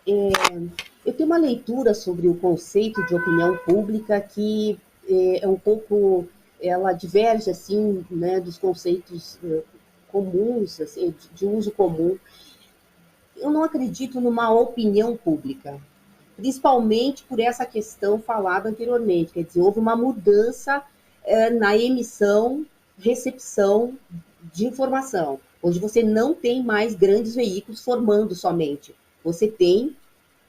Eu tenho uma leitura sobre o conceito de opinião pública que é um pouco, ela diverge assim, né, dos conceitos comuns, assim, de uso comum. Eu não acredito numa opinião pública, principalmente por essa questão falada anteriormente, quer dizer, houve uma mudança na emissão, recepção de informação. Hoje você não tem mais grandes veículos formando somente. Você tem,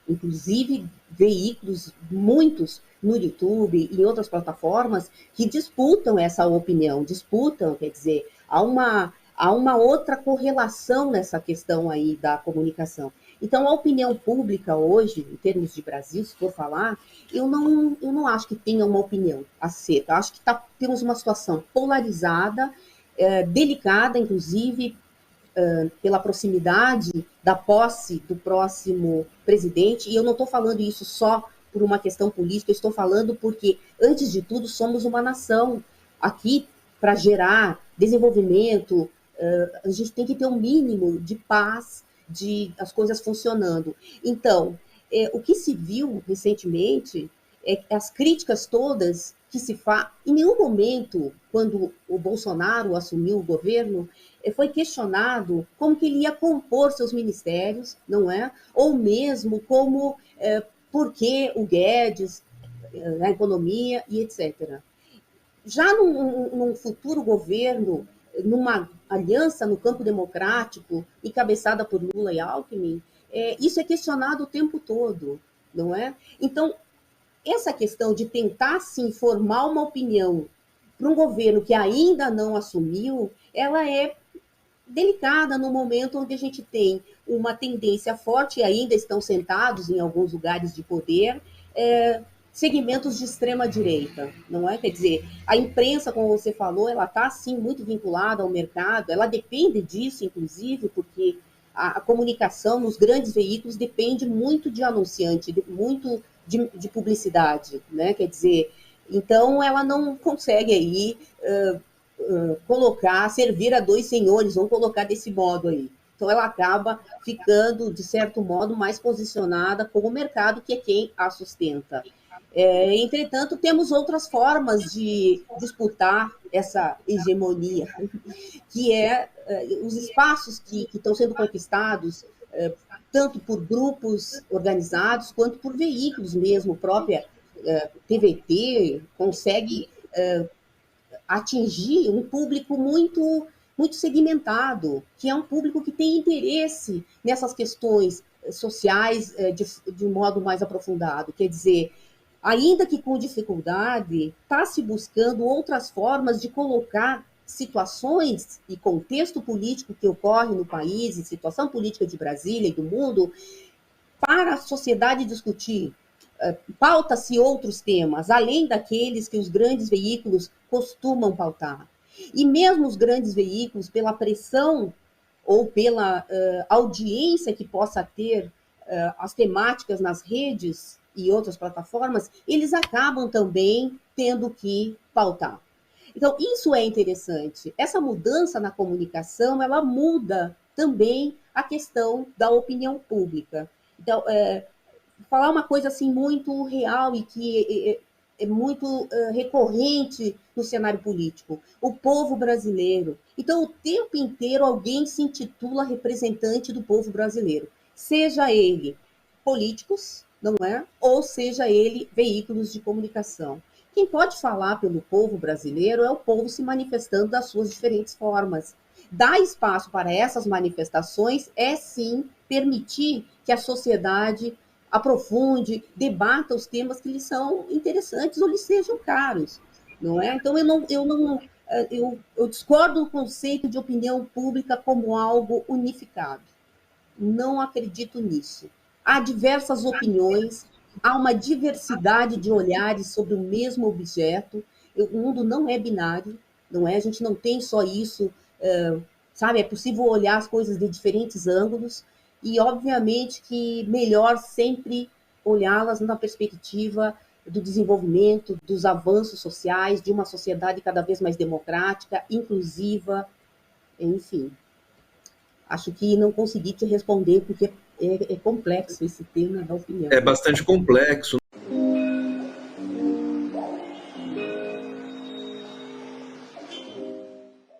inclusive, veículos, muitos, no YouTube e em outras plataformas, que disputam essa opinião, disputam, quer dizer, há uma outra correlação nessa questão aí da comunicação. Então, a opinião pública hoje, em termos de Brasil, se for falar, eu não acho que tenha uma opinião acerca. Eu acho que temos uma situação polarizada, delicada, inclusive, pela proximidade da posse do próximo presidente, e eu não estou falando isso só por uma questão política, eu estou falando porque, antes de tudo, somos uma nação aqui para gerar desenvolvimento, a gente tem que ter um mínimo de paz, de as coisas funcionando. Então, o que se viu recentemente é as críticas todas que se faz. Em nenhum momento, quando o Bolsonaro assumiu o governo, foi questionado como que ele ia compor seus ministérios, não é? Ou mesmo como por que o Guedes, a economia e etc. Já num futuro governo, numa aliança no campo democrático, encabeçada por Lula e Alckmin, isso é questionado o tempo todo, não é? Então, essa questão de tentar, sim, formar uma opinião para um governo que ainda não assumiu, ela é delicada no momento onde a gente tem uma tendência forte, e ainda estão sentados em alguns lugares de poder, segmentos de extrema direita, não é? Quer dizer, a imprensa, como você falou, ela está sim muito vinculada ao mercado, ela depende disso, inclusive, porque a comunicação nos grandes veículos depende muito de anunciante, muito de publicidade, né? Quer dizer, então ela não consegue aí colocar, servir a dois senhores, vamos colocar desse modo aí. Então ela acaba ficando, de certo modo, mais posicionada com o mercado, que é quem a sustenta. Entretanto, temos outras formas de disputar essa hegemonia, que é os espaços que estão sendo conquistados, tanto por grupos organizados, quanto por veículos mesmo. A própria TVT consegue atingir um público muito segmentado, que é um público que tem interesse nessas questões sociais de modo mais aprofundado. Quer dizer, ainda que com dificuldade, está se buscando outras formas de colocar situações e contexto político que ocorre no país, e situação política de Brasília e do mundo, para a sociedade discutir. Pauta-se outros temas, além daqueles que os grandes veículos costumam pautar. E mesmo os grandes veículos, pela pressão ou pela audiência que possa ter as temáticas nas redes e outras plataformas, eles acabam também tendo que pautar. Então, isso é interessante. Essa mudança na comunicação, ela muda também a questão da opinião pública. Então, falar uma coisa assim muito real e que é muito recorrente no cenário político. O povo brasileiro. Então, o tempo inteiro alguém se intitula representante do povo brasileiro. Seja ele políticos, não é? Ou seja ele veículos de comunicação. Quem pode falar pelo povo brasileiro é o povo se manifestando das suas diferentes formas. Dar espaço para essas manifestações é sim permitir que a sociedade aprofunde, debata os temas que lhes são interessantes ou lhes sejam caros, não é? Então eu discordo do conceito de opinião pública como algo unificado. Não acredito nisso. Há diversas opiniões, há uma diversidade de olhares sobre o mesmo objeto. O mundo não é binário, não é? A gente não tem só isso, sabe? É possível olhar as coisas de diferentes ângulos e, obviamente, que melhor sempre olhá-las na perspectiva do desenvolvimento, dos avanços sociais, de uma sociedade cada vez mais democrática, inclusiva, enfim. Acho que não consegui te responder, porque é complexo esse tema da opinião. É bastante complexo.